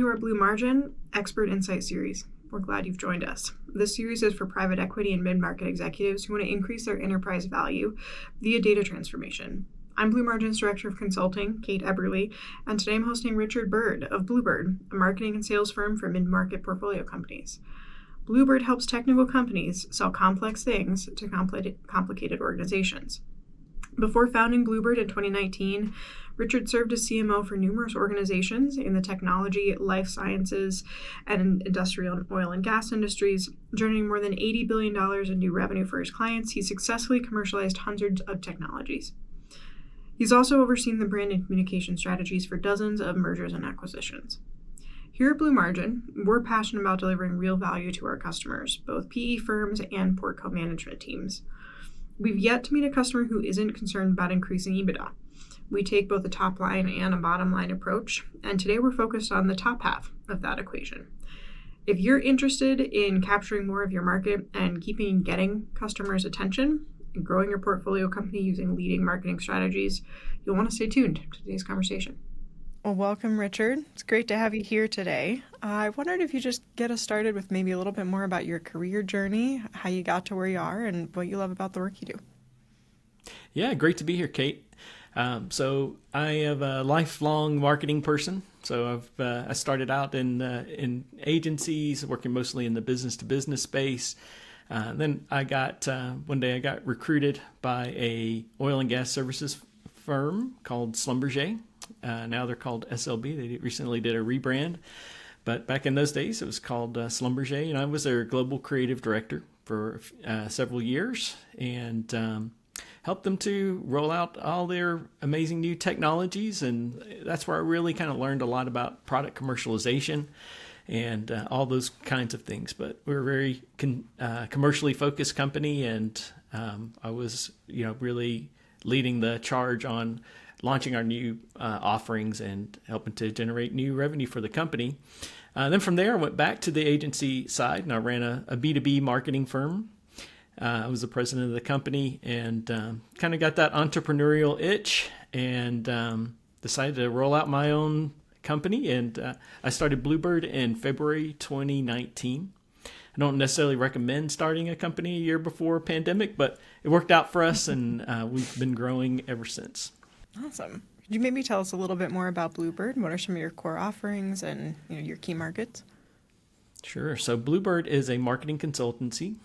to our Blue Margin Expert Insight series. We're glad you've joined us. This series is for private equity and mid-market executives who want to increase their enterprise value via data transformation. I'm Blue Margin's Director of Consulting, Kate Eberle, and today I'm hosting Richard Byrd of BlueByrd, a marketing and sales firm for mid-market portfolio companies. BlueByrd helps technical companies sell complex things to complicated organizations. Before founding BlueByrd in 2019, Richard served as CMO for numerous organizations in the technology, life sciences, and industrial and oil and gas industries. Generating more than $80 billion in new revenue for his clients, he successfully commercialized hundreds of technologies. He's also overseen the brand and communication strategies for dozens of mergers and acquisitions. Here at Blue Margin, we're passionate about delivering real value to our customers, both PE firms and portco management teams. We've yet to meet a customer who isn't concerned about increasing EBITDA. We take both a top line and a bottom line approach, and today we're focused on the top half of that equation. If you're interested in capturing more of your market and getting customers' attention and growing your portfolio company using leading marketing strategies, you'll want to stay tuned to today's conversation. Well, welcome, Richard. It's great to have you here today. I wondered if you just get us started with maybe a little bit more about your career journey, how you got to where you are, and what you love about the work you do. Yeah, great to be here, Kate. So I am a lifelong marketing person. So I started out in agencies, working mostly in the business-to-business space. Then one day I got recruited by a oil and gas services firm called Schlumberger. Now they're called SLB. They recently did a rebrand. But back in those days, it was called Schlumberger. And I was their global creative director for several years and helped them to roll out all their amazing new technologies. And that's where I really kind of learned a lot about product commercialization and all those kinds of things. But we're a very commercially focused company. And I was, really leading the charge on launching our new offerings and helping to generate new revenue for the company. Then from there, I went back to the agency side and I ran a B2B marketing firm. I was the president of the company and kind of got that entrepreneurial itch and decided to roll out my own company. And I started BlueByrd in February 2019. I don't necessarily recommend starting a company a year before a pandemic, but it worked out for us and we've been growing ever since. Awesome. Could you maybe tell us a little bit more about BlueByrd? What are some of your core offerings and your key markets? Sure. So BlueByrd is a marketing consultancy.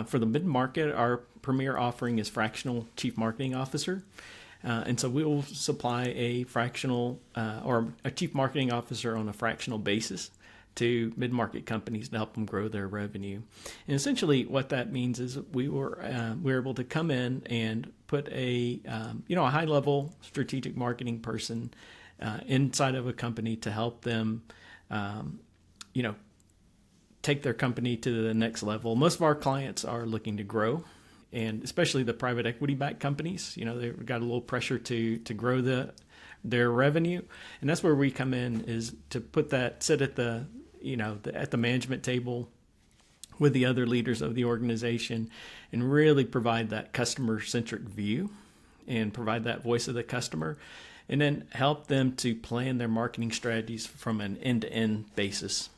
For the mid-market, our premier offering is Fractional Chief Marketing Officer. And so we will supply a fractional or a chief marketing officer on a fractional basis to mid-market companies to help them grow their revenue. And essentially what that means is we're able to come in and put a high-level strategic marketing person inside of a company to help them, take their company to the next level. Most of our clients are looking to grow, and especially the private equity-backed companies. They've got a little pressure to grow their revenue, and that's where we come in is to sit at the management table with the other leaders of the organization and really provide that customer-centric view and provide that voice of the customer and then help them to plan their marketing strategies from an end-to-end basis.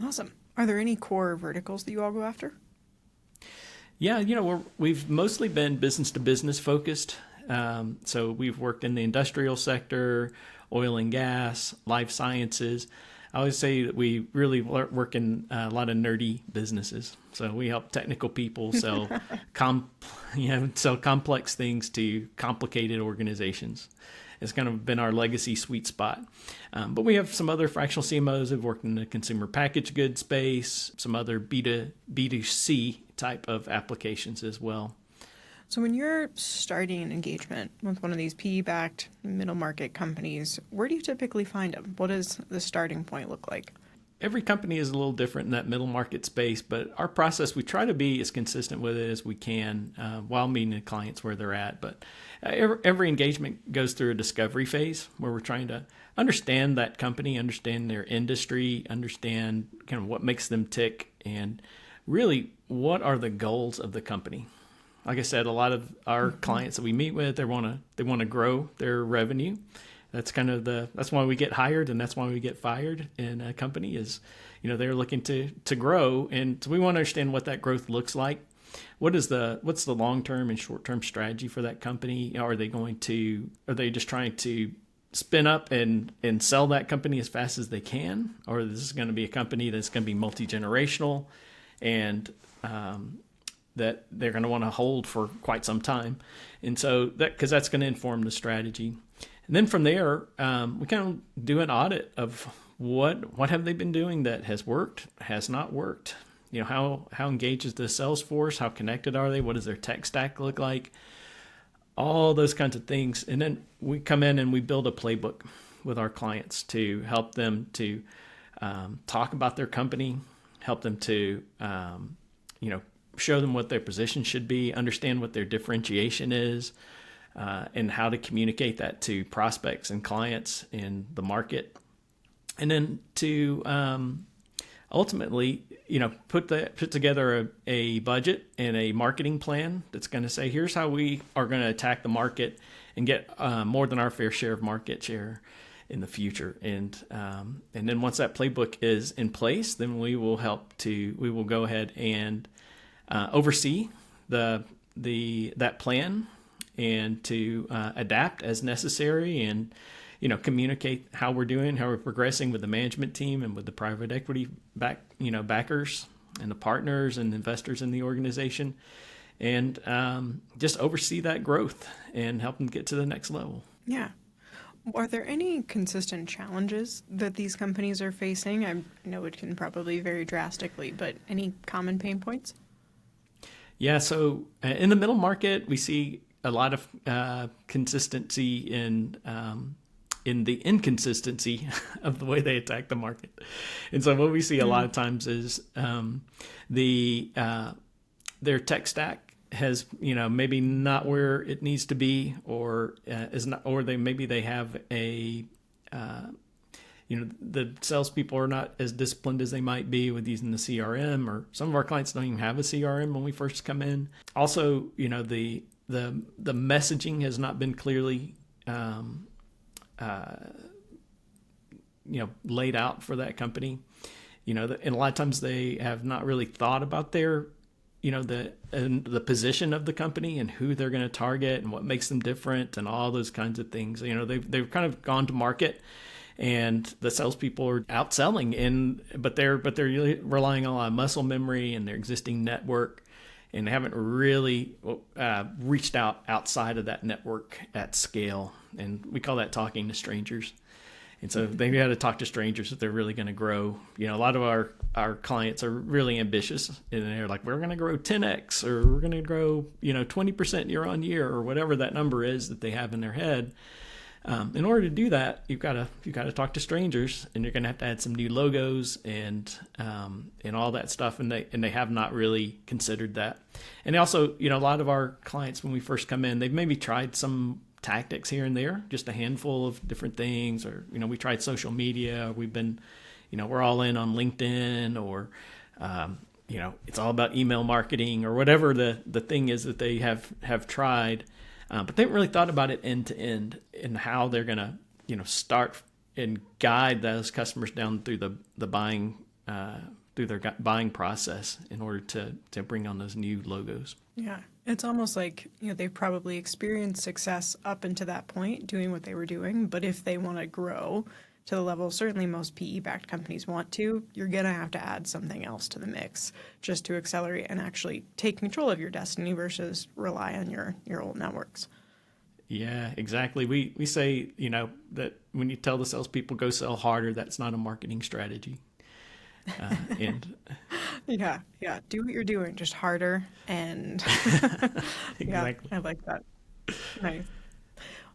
Awesome. Are there any core verticals that you all go after? Yeah, we've mostly been business-to-business focused. So we've worked in the industrial sector, oil and gas, life sciences. I always say that we really work in a lot of nerdy businesses. So we help technical people sell complex things to complicated organizations. It's kind of been our legacy sweet spot. But we have some other fractional CMOs who've worked in the consumer packaged goods space, some other B2C type of applications as well. So when you're starting an engagement with one of these PE-backed middle market companies, where do you typically find them? What does the starting point look like? Every company is a little different in that middle market space, but our process, we try to be as consistent with it as we can while meeting the clients where they're at. But every engagement goes through a discovery phase where we're trying to understand that company, understand their industry, understand kind of what makes them tick, and really what are the goals of the company. Like I said, a lot of our clients that we meet with, they want to grow their revenue. That's kind of that's why we get hired, and that's why we get fired in a company is, they're looking to grow. And so we want to understand what that growth looks like. What's the long-term and short-term strategy for that company? Are they just trying to spin up and sell that company as fast as they can? Or this is going to be a company that's going to be multi-generational and that they're going to want to hold for quite some time. And so because that's going to inform the strategy. And then from there, we kind of do an audit of what have they been doing that has worked, has not worked. How engaged is the sales force? How connected are they? What does their tech stack look like? All those kinds of things. And then we come in and we build a playbook with our clients to help them to talk about their company, help them to, show them what their position should be, understand what their differentiation is, and how to communicate that to prospects and clients in the market. And then to ultimately, put together a budget and a marketing plan that's going to say, here's how we are going to attack the market and get more than our fair share of market share in the future. And then once that playbook is in place, then we will go ahead and oversee that plan and to adapt as necessary and communicate how we're doing, how we're progressing with the management team and with the private equity backers and the partners and investors in the organization, and just oversee that growth and help them get to the next level. Yeah. Are there any consistent challenges that these companies are facing? I know it can probably vary drastically, but any common pain points? Yeah. So in the middle market, we see a lot of consistency in the inconsistency of the way they attack the market. And so what we see a lot of times is their tech stack has, maybe not where it needs to be, or is not, or they have a, the salespeople are not as disciplined as they might be with using the CRM, or some of our clients don't even have a CRM when we first come in. Also, the messaging has not been clearly laid out for that company, and a lot of times they have not really thought about their, the position of the company and who they're going to target and what makes them different and all those kinds of things. They've kind of gone to market, and the salespeople are outselling, but they're really relying on muscle memory and their existing network, and they haven't really reached outside of that network at scale. And we call that talking to strangers. And so they've got to talk to strangers if they're really going to grow. A lot of our clients are really ambitious, and they're like, we're going to grow 10x, or we're going to grow 20% year on year, or whatever that number is that they have in their head. In order to do that, you've got to talk to strangers, and you're going to have to add some new logos and all that stuff. And they have not really considered that. And also, a lot of our clients, when we first come in, they've maybe tried some tactics here and there, just a handful of different things, or we tried social media, or we've been, we're all in on LinkedIn, or it's all about email marketing, or whatever the thing is that they have tried. But they haven't really thought about it end to end and how they're going to, start and guide those customers down through the buying, through their buying process in order to bring on those new logos. Yeah. It's almost like, they've probably experienced success up until that point doing what they were doing. But if they want to grow to the level certainly most PE-backed companies want to, you're going to have to add something else to the mix just to accelerate and actually take control of your destiny versus rely on your old networks. Yeah, exactly. We say, that when you tell the salespeople go sell harder, that's not a marketing strategy. And yeah, do what you're doing, just harder. And exactly. Yeah, I like that. Nice.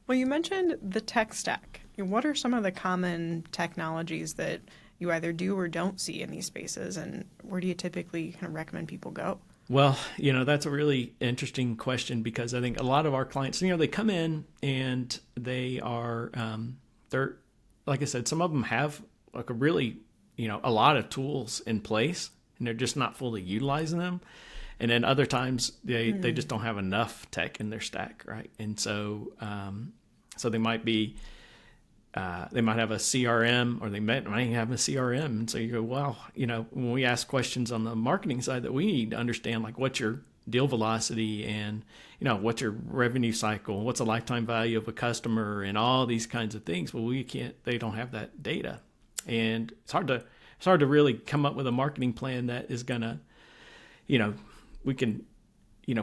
Well, you mentioned the tech stack. What are some of the common technologies that you either do or don't see in these spaces, and where do you typically kind of recommend people go? Well, that's a really interesting question, because I think a lot of our clients, they come in and they are, they're, like I said, some of them have like a really, a lot of tools in place, and they're just not fully utilizing them. And then other times they just don't have enough tech in their stack, right? And so, so they might be, they might have a CRM, or they might have a CRM. And so you go, well, when we ask questions on the marketing side, that we need to understand, like, what's your deal velocity, and what's your revenue cycle, what's the lifetime value of a customer, and all these kinds of things. Well, they don't have that data, and it's hard to really come up with a marketing plan that is gonna, we can,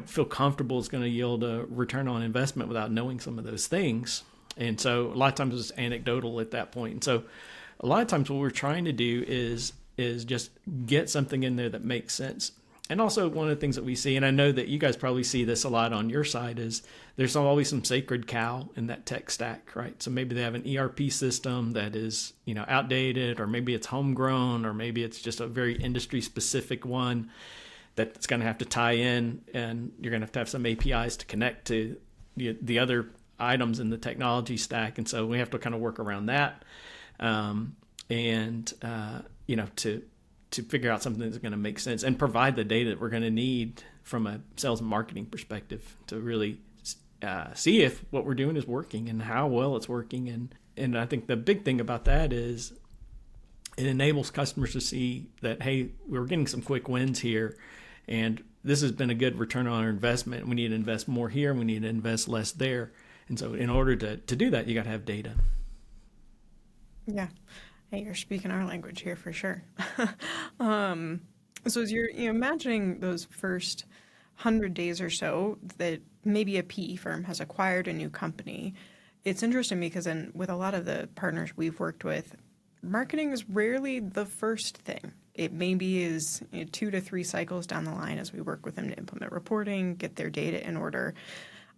feel comfortable is going to yield a return on investment without knowing some of those things. And so a lot of times it's anecdotal at that point. And so a lot of times what we're trying to do is just get something in there that makes sense. And also, one of the things that we see, and I know that you guys probably see this a lot on your side, is there's always some sacred cow in that tech stack, right? So maybe they have an ERP system that is, outdated, or maybe it's homegrown, or maybe it's just a very industry specific one that's going to have to tie in, and you're going to have some APIs to connect to the other items in the technology stack. And so we have to kind of work around that, to figure out something that's going to make sense and provide the data that we're going to need from a sales and marketing perspective to really see if what we're doing is working and how well it's working. And I think the big thing about that is it enables customers to see that, hey, we're getting some quick wins here, and this has been a good return on our investment. We need to invest more here, and we need to invest less there. And so in order to do that, you got to have data. Yeah. Hey, you're speaking our language here for sure. So as you're imagining those first 100 days or so that maybe a PE firm has acquired a new company, it's interesting because with a lot of the partners we've worked with, marketing is rarely the first thing. It maybe is 2 to 3 cycles down the line as we work with them to implement reporting, get their data in order.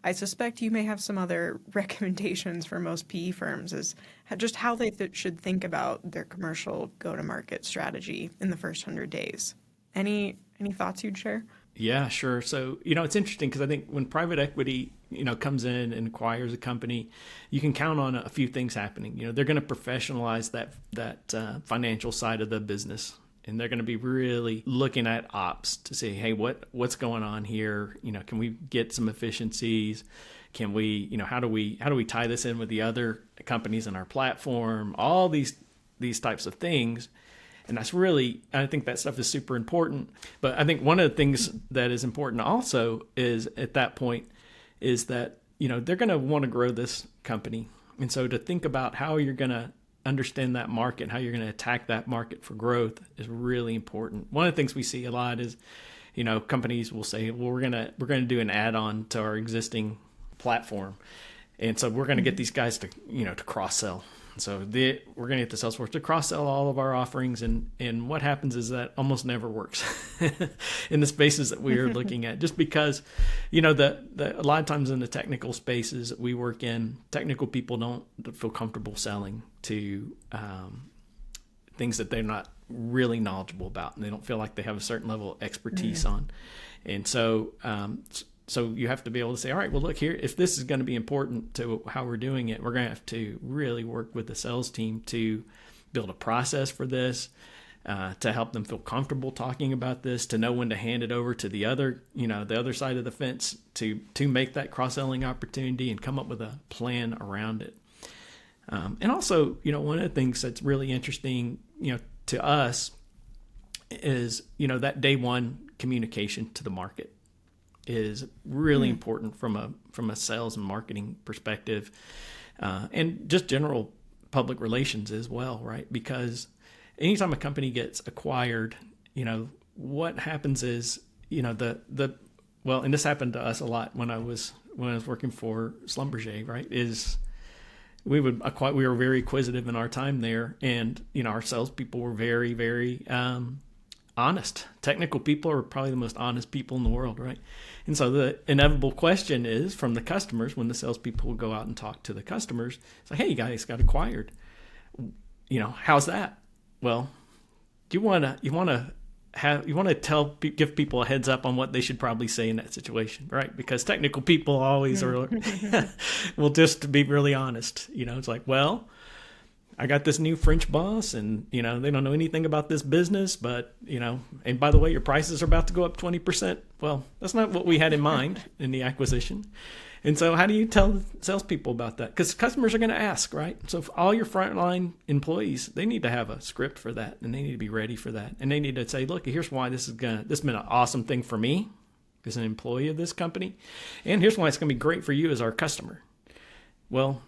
I suspect you may have some other recommendations for most PE firms as just how they should think about their commercial go-to-market strategy in the first 100 days. Any thoughts you'd share? Yeah, sure. So, it's interesting because I think when private equity, comes in and acquires a company, you can count on a few things happening. They're going to professionalize that financial side of the business. And they're going to be really looking at ops to say, hey, what's going on here? Can we get some efficiencies? Can we, how do we tie this in with the other companies in our platform? All these types of things. And that's really, I think that stuff is super important. But I think one of the things that is important also is at that point is that, they're going to want to grow this company. And so to think about how you're going to understand that market, how you're going to attack that market for growth is really important. One of the things we see a lot is, companies will say, well, we're going to do an add-on to our existing platform. And so we're going to get these guys to, to cross-sell. So we're going to get the sales force to cross-sell all of our offerings. And what happens is that almost never works in the spaces that we're looking at, just because, a lot of times in the technical spaces that we work in, technical people don't feel comfortable selling to things that they're not really knowledgeable about, and they don't feel like they have a certain level of expertise on. And so, so you have to be able to say, all right, well, look here, if this is going to be important to how we're doing it, we're going to have to really work with the sales team to build a process for this, to help them feel comfortable talking about this, to know when to hand it over to the other side of the fence to make that cross-selling opportunity and come up with a plan around it. And also, one of the things that's really interesting, to us is, that day one communication to the market is really important from a sales and marketing perspective, and just general public relations as well, right? Because anytime a company gets acquired, what happens is, and this happened to us a lot when I was working for Schlumberger, right? Is we were very acquisitive in our time there, and our salespeople were very, very honest. Technical people are probably the most honest people in the world, right? And so the inevitable question is from the customers, when the salespeople will go out and talk to the customers, it's like, hey, you guys got acquired. How's that? Well, you want to give people a heads up on what they should probably say in that situation, right? Because technical people always will just be really honest. It's like, well, I got this new French boss, and they don't know anything about this business, but and by the way, your prices are about to go up 20%. Well, that's not what we had in mind in the acquisition. And so how do you tell salespeople about that? Because customers are going to ask, right? So if all your frontline employees, they need to have a script for that, and they need to be ready for that. And they need to say, look, here's why this has been an awesome thing for me as an employee of this company. And here's why it's going to be great for you as our customer. Well,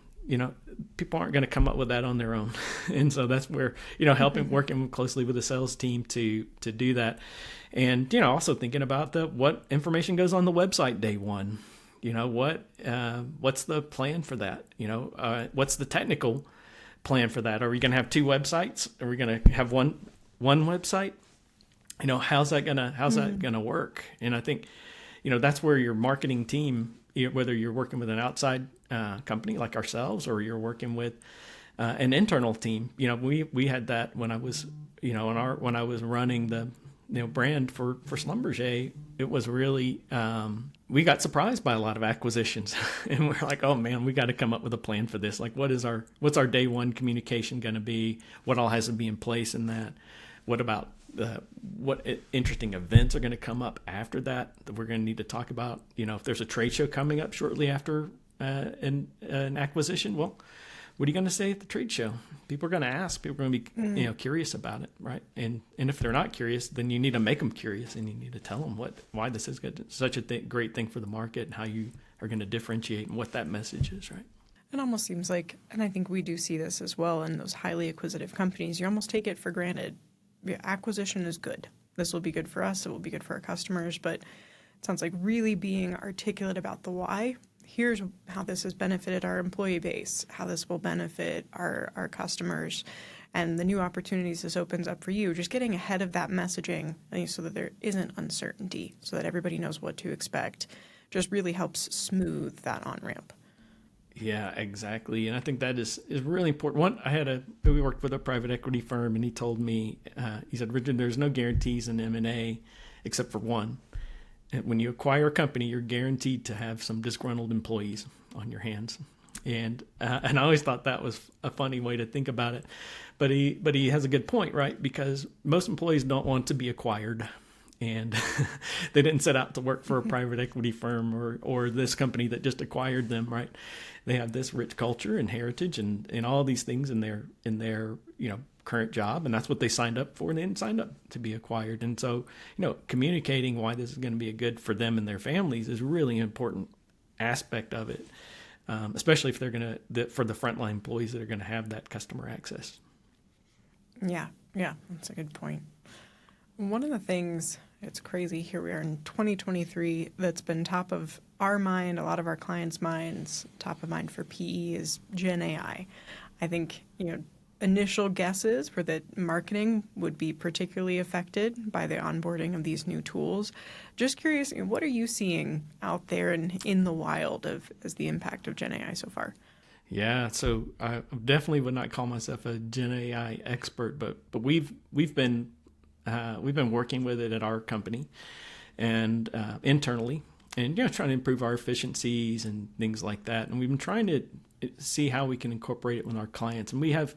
people aren't going to come up with that on their own. And so that's where, working closely with the sales team to do that. And, also thinking about what information goes on the website day one. What's the plan for that? What's the technical plan for that? Are we going to have two websites? Are we going to have one website? How's that gonna work? And I think, that's where your marketing team, whether you're working with an outside company like ourselves or you're working with an internal team, we had that when I was, when I was running the brand for Schlumberger. It was really we got surprised by a lot of acquisitions, and we're like, oh man, we got to come up with a plan for this. Like, what's our day one communication going to be? What all has to be in place in that? What about what interesting events are going to come up after that we're going to need to talk about? If there's a trade show coming up shortly after an acquisition, well, what are you going to say at the trade show? People are going to ask. People are going to be curious about it, right? And if they're not curious, then you need to make them curious, and you need to tell them why this is such a great thing for the market, and how you are going to differentiate, and what that message is, right? It almost seems like, and I think we do see this as well in those highly acquisitive companies, you almost take it for granted. Acquisition is good. This will be good for us. It will be good for our customers. But it sounds like really being articulate about the why. Here's how this has benefited our employee base, how this will benefit our customers, and the new opportunities this opens up for you. Just getting ahead of that messaging so that there isn't uncertainty, so that everybody knows what to expect, just really helps smooth that on-ramp. Yeah, exactly. And I think that is really important. We worked with a private equity firm, and he told me, he said, Richard, there's no guarantees in M&A except for one. And when you acquire a company, you're guaranteed to have some disgruntled employees on your hands. And I always thought that was a funny way to think about it. But he has a good point, right? Because most employees don't want to be acquired. And they didn't set out to work for a private equity firm or this company that just acquired them, right? They have this rich culture and heritage and all these things in their current job, and that's what they signed up for, and they didn't sign up to be acquired. And so, communicating why this is going to be good for them and their families is really an important aspect of it, especially if they're for the frontline employees that are going to have that customer access. Yeah, that's a good point. One of the things, it's crazy, here we are in 2023, that's been top of our mind, a lot of our clients' minds, top of mind for PE is Gen AI. I think, initial guesses were that marketing would be particularly affected by the onboarding of these new tools. Just curious, what are you seeing out there and in the wild as the impact of Gen AI so far? Yeah, so I definitely would not call myself a Gen AI expert, but we've been working with it at our company and internally, and trying to improve our efficiencies and things like that. And we've been trying to see how we can incorporate it with our clients. And we have,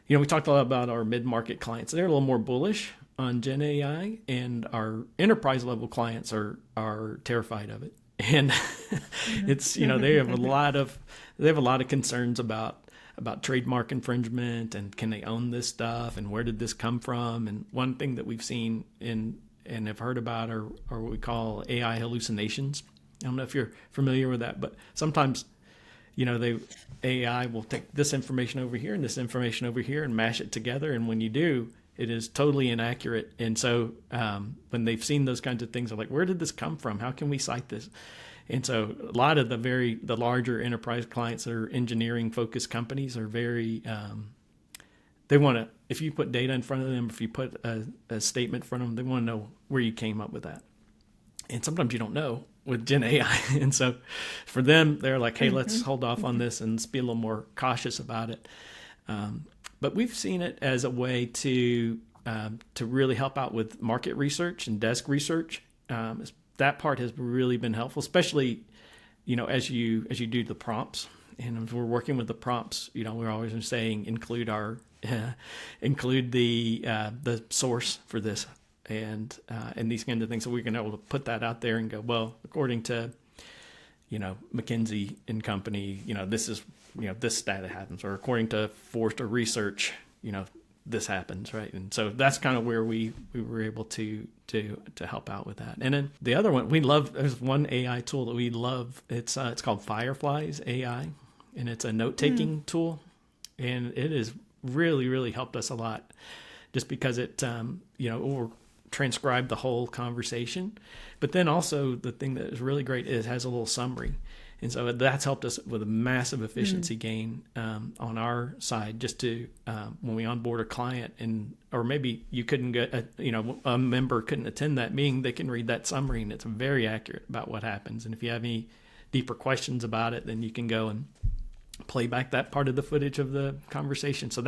we talked a lot about our mid-market clients. They're a little more bullish on Gen AI, and our enterprise level clients are terrified of it. And it's, they have a lot of concerns about trademark infringement, and can they own this stuff, and where did this come from? And one thing that we've seen and have heard about are what we call AI hallucinations. I don't know if you're familiar with that, but sometimes, AI will take this information over here and this information over here and mash it together. And when you do, it is totally inaccurate. And so when they've seen those kinds of things, they're like, where did this come from? How can we cite this? And so a lot of the larger enterprise clients that are engineering focused companies are very, they want to, if you put data in front of them, if you put a statement in front of them, they want to know where you came up with that. And sometimes you don't know with Gen AI. And so for them, they're like, hey, let's hold off on this and let's be a little more cautious about it. But we've seen it as a way to really help out with market research and desk research. That part has really been helpful, especially, as you do the prompts. And as we're working with the prompts, we're always saying include the source for this and these kinds of things. So we can able to put that out there and go, well, according to, McKinsey and Company, this is, this data happens, or according to Forrester Research, this happens, right? And so that's kind of where we were able to help out with that. And then the other one we love, there's one AI tool that we love. It's called Fireflies AI, and it's a note-taking tool, and it has really, really helped us a lot, just because it will transcribe the whole conversation. But then also the thing that is really great is it has a little summary. And so that's helped us with a massive efficiency gain on our side, just to when we onboard a client, or maybe you couldn't get a member couldn't attend that meeting, they can read that summary, and it's very accurate about what happens. And if you have any deeper questions about it, then you can go and play back that part of the footage of the conversation. So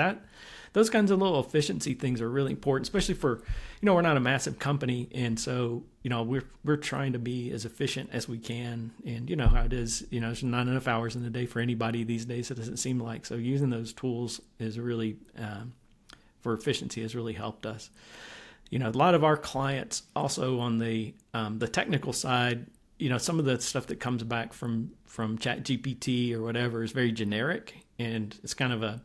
those kinds of little efficiency things are really important, especially for, we're not a massive company. And so, we're trying to be as efficient as we can. And you know how it is, there's not enough hours in the day for anybody these days, it doesn't seem like. So using those tools is really, for efficiency, has really helped us. A lot of our clients also on the technical side, some of the stuff that comes back from ChatGPT or whatever is very generic, and it's kind of a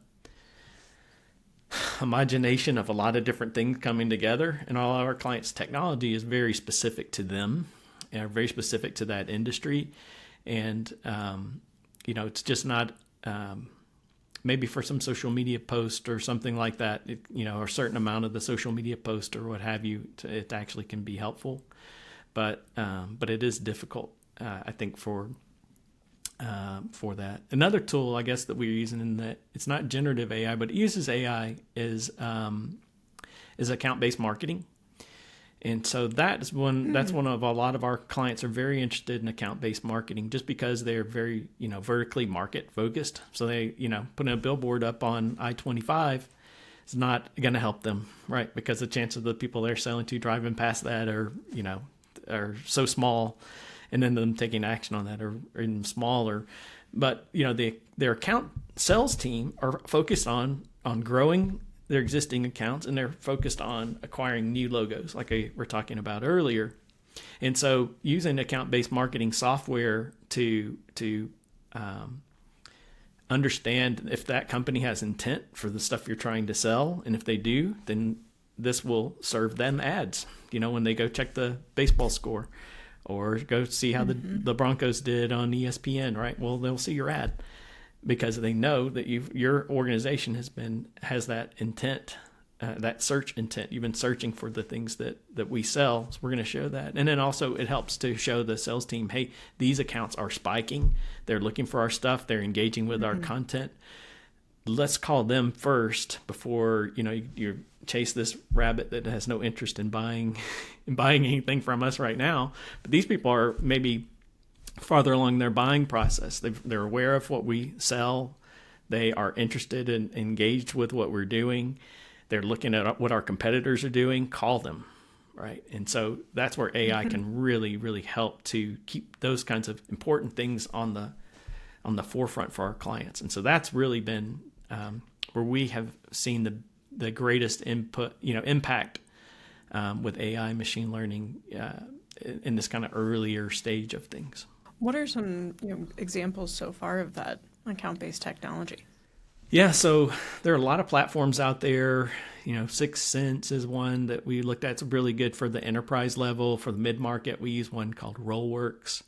homogenation of a lot of different things coming together. And all of our clients' technology is very specific to them and very specific to that industry. And, it's just not, maybe for some social media post or something like that, or a certain amount of the social media post or what have you, it actually can be helpful. But it is difficult, I think, for that. Another tool, I guess, that we're using, in that it's not generative AI, but it uses AI, is account-based marketing. And so that's one of a lot of our clients are very interested in account-based marketing, just because they're very, vertically market focused. So they, putting a billboard up on I-25 is not going to help them, right? Because the chance of the people they're selling to driving past that are so small, and then them taking action on that are even smaller. But their account sales team are focused on growing their existing accounts, and they're focused on acquiring new logos, like we're talking about earlier. And so using account-based marketing software to understand if that company has intent for the stuff you're trying to sell, and if they do, then this will serve them ads, when they go check the baseball score or go see how the Broncos did on ESPN, right? Well, they'll see your ad because they know that your organization has that intent, that search intent. You've been searching for the things that we sell, so we're going to show that. And then also it helps to show the sales team, hey, these accounts are spiking. They're looking for our stuff. They're engaging with our content. Let's call them first before you chase this rabbit that has no interest in buying anything from us right now. But these people are maybe farther along their buying process. They're aware of what we sell. They are interested and engaged with what we're doing. They're looking at what our competitors are doing. Call them, right? And so that's where AI can really, really help to keep those kinds of important things on the forefront for our clients. And so that's really been where we have seen the greatest impact with AI, machine learning in this kind of earlier stage of things. What are some examples so far of that account-based technology? Yeah, so there are a lot of platforms out there. 6 Sense is one that we looked at. It's really good for the enterprise level. For the mid-market, we use one called Rollworks.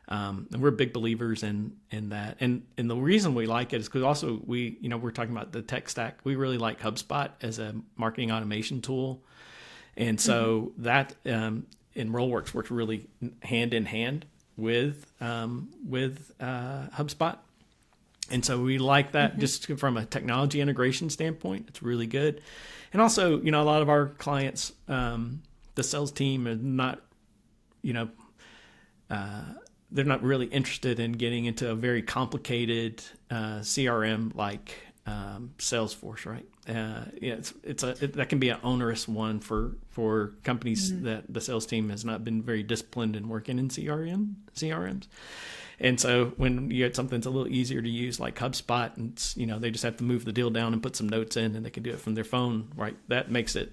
And we're big believers in that. And the reason we like it is because also we're talking about the tech stack. We really like HubSpot as a marketing automation tool. And so that in Rollworks works really hand in hand with HubSpot. And so we like that just from a technology integration standpoint. It's really good. And also, a lot of our clients, the sales team are not, they're not really interested in getting into a very complicated CRM like Salesforce, right? That can be an onerous one for companies that the sales team has not been very disciplined in working in CRMs. And so when you get something that's a little easier to use like HubSpot, and they just have to move the deal down and put some notes in, and they can do it from their phone, right? That makes it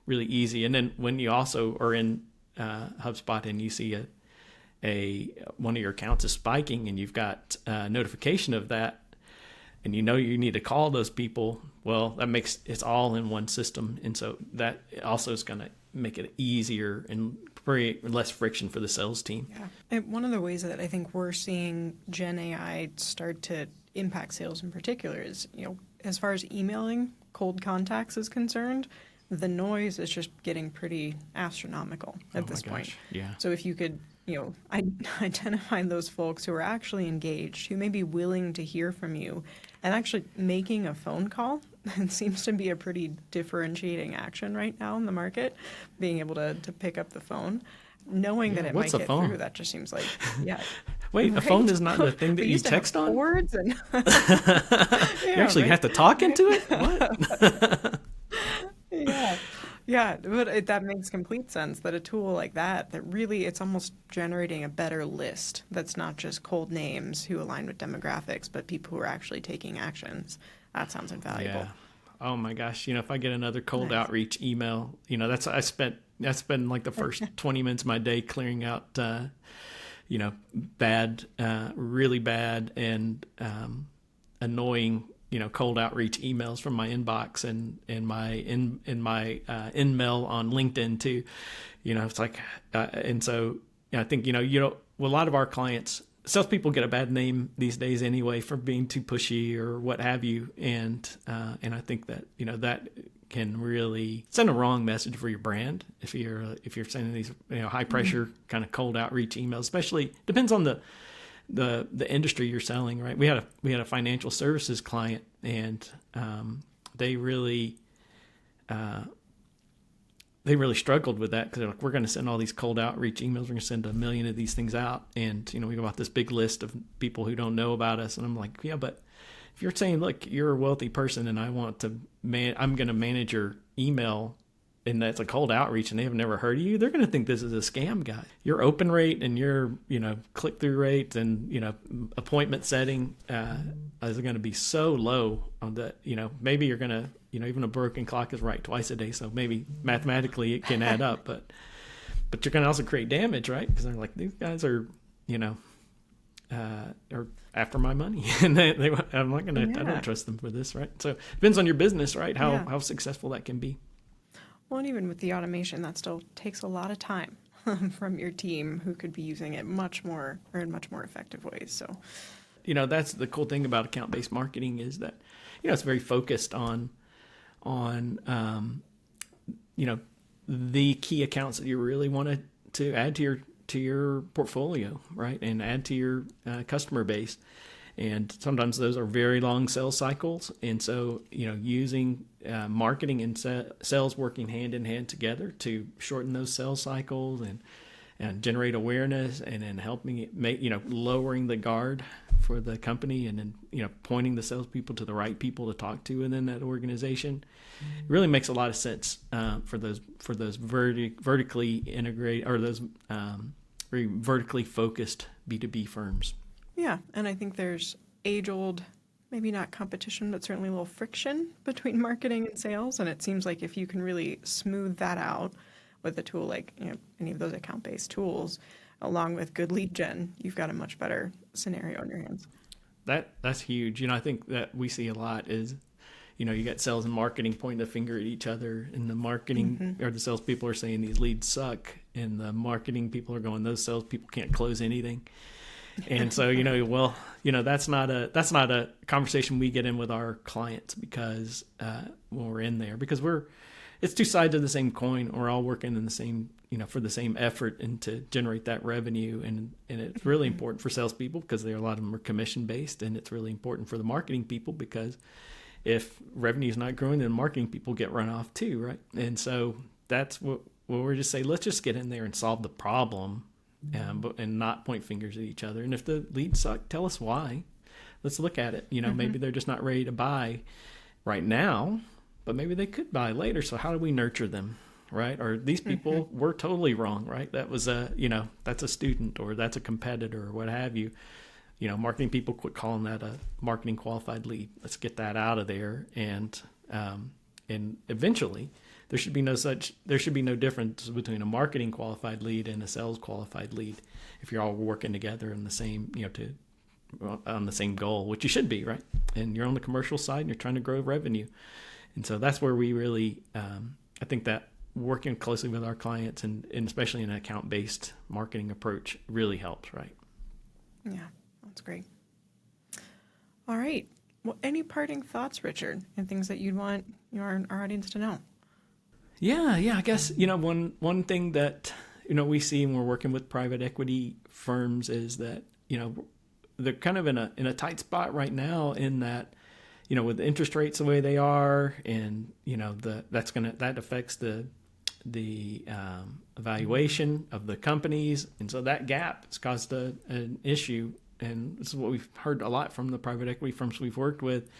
really easy. And then when you also are in HubSpot and you see one of your accounts is spiking and you've got a notification of that, and you know you need to call those people, well, that makes it's all in one system. And so that also is going to make it easier and create less friction for the sales team. Yeah. And one of the ways that I think we're seeing Gen AI start to impact sales in particular is, as far as emailing cold contacts is concerned, the noise is just getting pretty astronomical at this point. Yeah. So if you could, identify those folks who are actually engaged, who may be willing to hear from you, and actually making a phone call, it seems to be a pretty differentiating action right now in the market, being able to pick up the phone. Knowing that it might get through, that just seems like, Wait, right? A phone is not the thing that you text on? Words and you actually have to talk into it? What? Yeah, but that makes complete sense, that a tool like that really, it's almost generating a better list that's not just cold names who align with demographics, but people who are actually taking actions. That sounds invaluable. Yeah. Oh my gosh. If I get another cold outreach email, I spend like the first 20 minutes of my day clearing out, bad, really bad and annoying, cold outreach emails from my inbox and my in-mail on LinkedIn too. It's like, and so I think, a lot of our clients, salespeople get a bad name these days anyway for being too pushy or what have you. And I think that, that can really send a wrong message for your brand if you're sending these, high pressure kind of cold outreach emails, especially depends on the industry you're selling, right? We had a financial services client, and they really struggled with that because they're like, we're going to send all these cold outreach emails. We're going to send 1 million of these things out, and we got this big list of people who don't know about us. And I'm like, yeah, but if you're saying, look, you're a wealthy person, and I want to I'm going to manage your email, and that's a cold outreach and they have never heard of you, they're going to think this is a scam, guy. Your open rate and your, click-through rate and, appointment setting is going to be so low on that, maybe you're going to, even a broken clock is right twice a day. So maybe mathematically it can add up, but you're going to also create damage, right? Because they're like, these guys are, are after my money and I'm not going to, I don't trust them for this, right? So it depends on your business, right? How successful that can be. Well, and even with the automation, that still takes a lot of time from your team who could be using it much more effective ways. So, that's the cool thing about account-based marketing is that, it's very focused on the key accounts that you really want to add to your portfolio, right? And add to your customer base. And sometimes those are very long sales cycles. And so, using marketing and sales working hand in hand together to shorten those sales cycles and generate awareness, and then helping it make, lowering the guard for the company, and then, pointing the salespeople to the right people to talk to within that organization. It really makes a lot of sense for those vertically integrated, or those very vertically focused B2B firms. Yeah, and I think there's age-old, maybe not competition, but certainly a little friction between marketing and sales. And it seems like if you can really smooth that out with a tool like any of those account-based tools, along with good lead gen, you've got a much better scenario in your hands. That's huge. I think that we see a lot is, you got sales and marketing pointing the finger at each other, and the marketing or the salespeople are saying these leads suck, and the marketing people are going, those salespeople can't close anything. And so, that's not a conversation we get in with our clients, because when we're in there, because it's two sides of the same coin. We're all working in the same, for the same effort and to generate that revenue. And it's really important for salespeople because a lot of them are commission based, and it's really important for the marketing people because if revenue is not growing, then marketing people get run off too, right? And so that's what we're just saying, let's just get in there and solve the problem. And not point fingers at each other. And if the leads suck, tell us why. Let's look at it. Maybe they're just not ready to buy right now, but maybe they could buy later. So how do we nurture them, right? Or these people were totally wrong, right? That was that's a student, or that's a competitor, or what have you. Marketing people quit calling that a marketing qualified lead. Let's get that out of there and And eventually there should be no difference between a marketing qualified lead and a sales qualified lead if you're all working together in the same, on the same goal, which you should be, right? And you're on the commercial side and you're trying to grow revenue. And so that's where we really, I think that working closely with our clients and especially an account-based marketing approach really helps, right? Yeah, that's great. All right. Well, any parting thoughts, Richard, and things that you'd want our audience to know? Yeah. I guess, one thing that, we see when we're working with private equity firms is that, they're kind of in a tight spot right now in that, with the interest rates the way they are, and that affects the evaluation of the companies, and so that gap has caused an issue. And this is what we've heard a lot from the private equity firms we've worked with.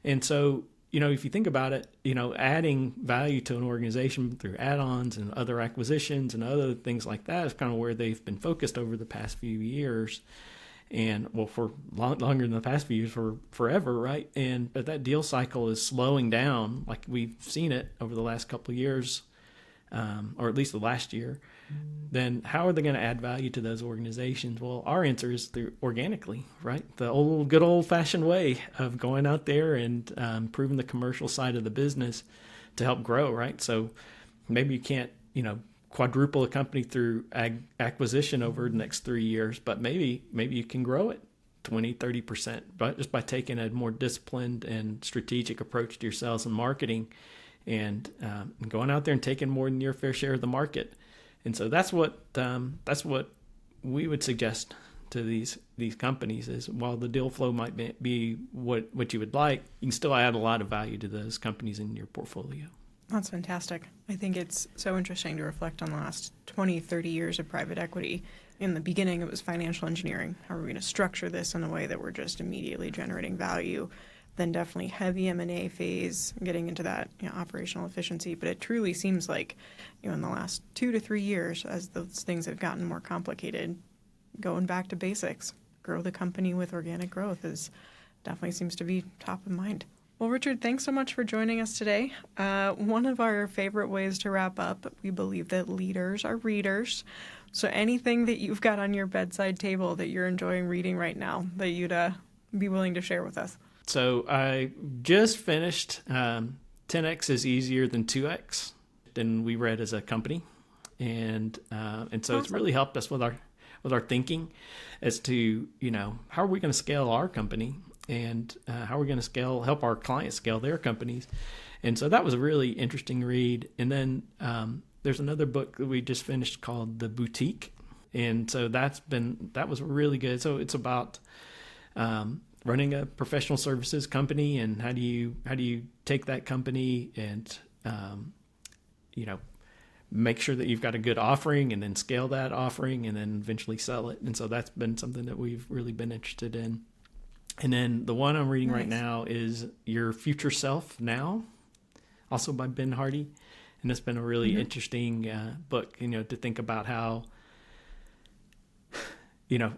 And so, if you think about it, adding value to an organization through add-ons and other acquisitions and other things like that is kind of where they've been focused over the past few years. And for longer than the past few years, for forever, right? But that deal cycle is slowing down, like we've seen it over the last couple of years, or at least the last year. Then how are they going to add value to those organizations? Well, our answer is through organically, right? The good old-fashioned way of going out there and improving the commercial side of the business to help grow, right? So maybe you can't, quadruple a company through acquisition over the next 3 years, but maybe you can grow it 20-30%, but just by taking a more disciplined and strategic approach to your sales and marketing, and going out there and taking more than your fair share of the market. And so that's what we would suggest to these companies is, while the deal flow might be what you would like, you can still add a lot of value to those companies in your portfolio. That's fantastic. I think it's so interesting to reflect on the last 20, 30 years of private equity. In the beginning, it was financial engineering. How are we going to structure this in a way that we're just immediately generating value? Then definitely heavy M&A phase, getting into that operational efficiency. But it truly seems like in the last 2 to 3 years, as those things have gotten more complicated, going back to basics, grow the company with organic growth definitely seems to be top of mind. Well, Richard, thanks so much for joining us today. One of our favorite ways to wrap up, we believe that leaders are readers. So anything that you've got on your bedside table that you're enjoying reading right now that you'd be willing to share with us? So I just finished 10X is Easier Than 2X, than we read as a company. And so awesome. It's really helped us with our thinking as to, how are we going to scale our company? And how we're going to help our clients scale their companies. And so that was a really interesting read. And then there's another book that we just finished called The Boutique. And so that was really good. So it's about running a professional services company, and how do you take that company and make sure that you've got a good offering, and then scale that offering, and then eventually sell it. And so that's been something that we've really been interested in. And then the one I'm reading right now is Your Future Self Now, also by Ben Hardy. And it's been a really interesting book, to think about how,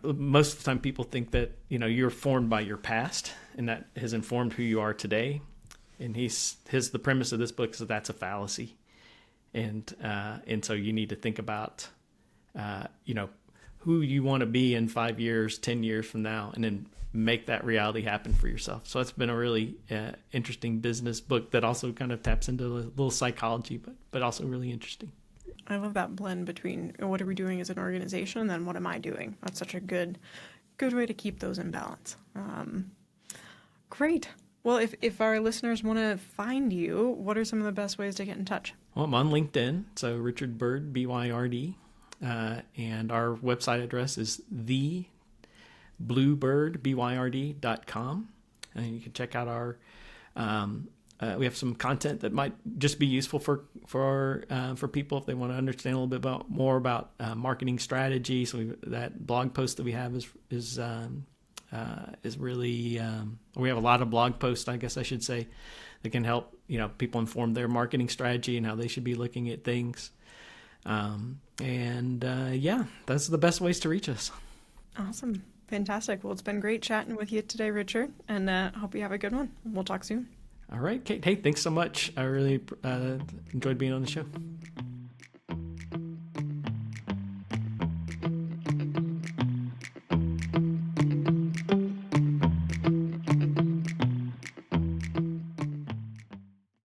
most of the time people think that, you're formed by your past, and that has informed who you are today. And the premise of this book is that that's a fallacy. And so you need to think about, who you want to be in 5 years, 10 years from now, and then make that reality happen for yourself. So it's been a really interesting business book that also kind of taps into a little psychology, but also really interesting. I love that blend between what are we doing as an organization and then what am I doing? That's such a good way to keep those in balance. Great. Well, if our listeners want to find you, what are some of the best ways to get in touch? Well, I'm on LinkedIn, so Richard Byrd, Byrd. And our website address is BlueByrd.com. And you can check out our, we have some content that might just be useful for people if they want to understand a little bit more about marketing strategy. So that blog post that we have is really, we have a lot of blog posts, I guess I should say, that can help, people inform their marketing strategy and how they should be looking at things. That's the best ways to reach us. Awesome. Fantastic. Well, it's been great chatting with you today, Richard, and hope you have a good one. We'll talk soon. All right, Kate. Hey, thanks so much. I really enjoyed being on the show.